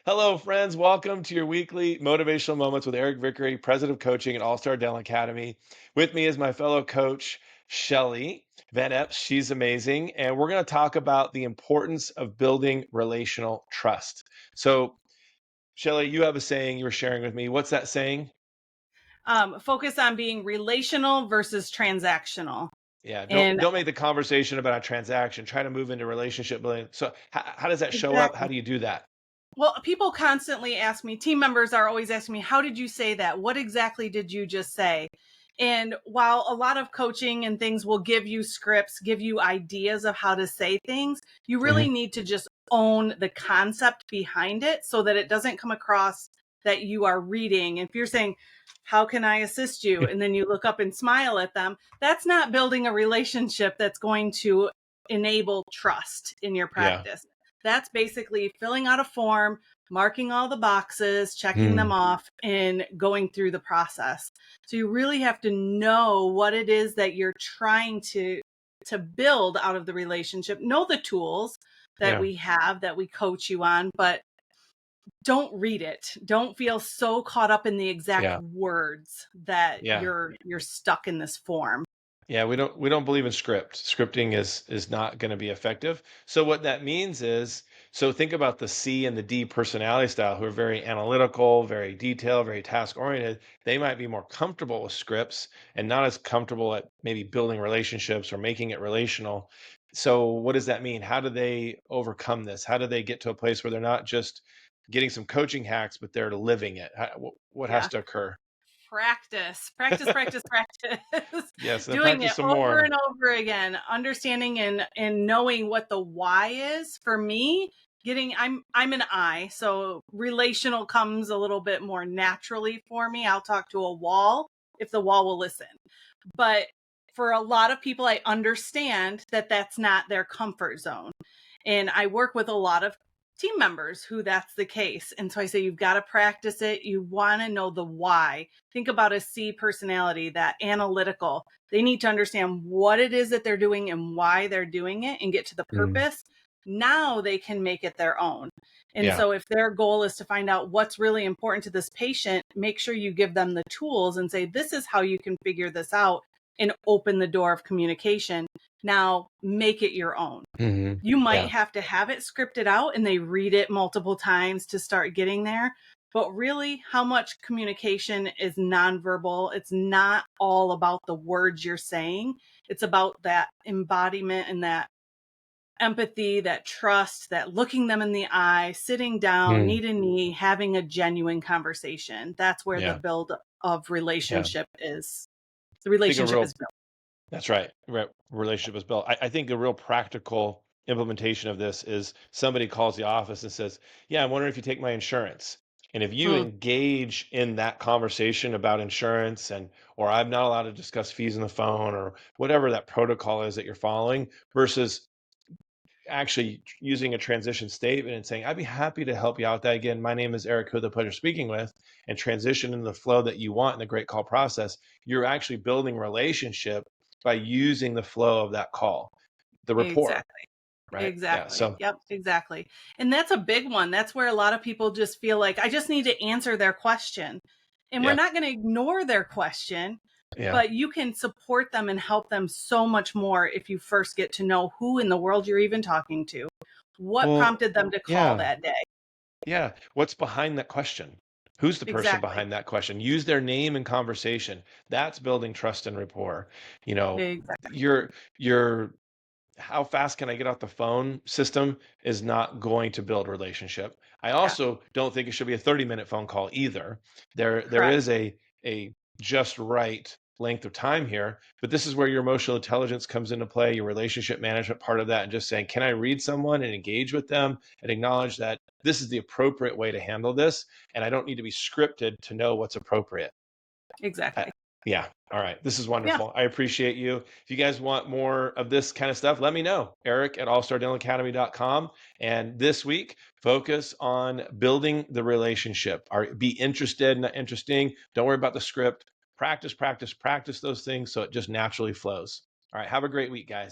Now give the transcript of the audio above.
Hello, friends. Welcome to your weekly motivational moments with Eric Vickery, president of coaching at All Star Dental Academy. With me is my fellow coach, Shelly VanEpps. She's amazing. And we're going to talk about the importance of building relational trust. So, Shelly, you have a saying you were sharing with me. What's that saying? Focus on being relational versus transactional. Yeah, don't And don't make the conversation about a transaction. Try to move into relationship building. So, how does that show up? How exactly. do you do that? Well, people constantly ask me, team members are always asking me, how did you say that? What exactly did you just say? And while a lot of coaching and things will give you scripts, give you ideas of how to say things, you really Mhm. need to just own the concept behind it so that it doesn't come across that you are reading. If you're saying, how can I assist you? And then you look up and smile at them, that's not building a relationship that's going to enable trust in your Yeah. practice. That's basically filling out a form, marking all the boxes, checking them Mm, off, and going through the process. So you really have to know what it is that you're trying to build out of the relationship. Know the tools that yeah. we have that we coach you on, but don't read it. Don't feel so caught up in the exact Yeah. words that Yeah. you're stuck in this form. Yeah, we don't believe in Scripting is not going to be effective. So what that means is, so think about the C and the D personality style who are very analytical, very detailed, very task oriented. They might be more comfortable with scripts and not as comfortable at maybe building relationships or making it relational. So what does that mean? How do they overcome this? How do they get to a place where they're not just getting some coaching hacks, but they're living it? What has Yeah. to occur? Practice, practice, practice, practice. Yes, and Doing practice it some over more. and over again, understanding and knowing what the why is. For me, getting I'm an I, so relational comes a little bit more naturally for me. I'll talk to a wall if the wall will listen. But for a lot of people, I understand that that's not their comfort zone. And I work with a lot of team members who that's the case. And so I say, you've got to practice it. You want to know the why. Think about a C personality, that analytical. They need to understand what it is that they're doing and why they're doing it and get to the Mm, purpose. Now they can make it their own. And yeah. so if their goal is to find out what's really important to this patient, make sure you give them the tools and say, this is how you can figure this out and open the door of communication. Now make it your own. Mhm. You might Yeah, have to have it scripted out and they read it multiple times to start getting there. But really, how much communication is nonverbal? It's not all about the words you're saying. It's about that embodiment and that empathy, that trust, that looking them in the eye, sitting down, mm, knee to knee, having a genuine conversation. That's where the yeah, build of yeah. relationship is. The I think a relationship real is built. That's right. Relationship is built. I think a real practical implementation of this is somebody calls the office and says, "Yeah, I'm wondering if you take my insurance." And if you Mm, engage in that conversation about insurance and or I'm not allowed to discuss fees on the phone or whatever that protocol is that you're following versus actually using a transition statement and saying, I'd be happy to help you out with that. Again, my name is Eric, who the pleasure of speaking with, and transition into the flow that you want in the great call process. You're actually building relationship by using the flow of that call, the rapport, exactly. right? Yeah. Exactly. So, Yep, exactly. And that's a big one. That's where a lot of people just feel like, I just need to answer their question. And we're yeah. not going to ignore their question, Yeah. but you can support them and help them so much more if you first get to know who in the world you're even talking to. What Well, prompted them to call yeah. that day? Yeah. What's behind that question? Who's the person Exactly. behind that question? Use their name in conversation. That's building trust and rapport. You know, Exactly. your how fast can I get off the phone system is not going to build relationship. I Yeah. also don't think it should be a 30-minute phone call either. There Correct. is a just right length of time here, but this is where your emotional intelligence comes into play, your relationship management part of that, and just saying, can I read someone and engage with them and acknowledge that this is the appropriate way to handle this, and I don't need to be scripted to know what's appropriate. Uh, Exactly. yeah. All right. This is Yeah. wonderful. I appreciate you. If you guys want more of this kind of stuff, let me know. Eric at allstardentalacademy.com. And this week, focus on building the relationship. Be interested, not interesting. Don't worry about the script. Practice, practice, practice those things so it just naturally flows. All right. Have a great week, guys.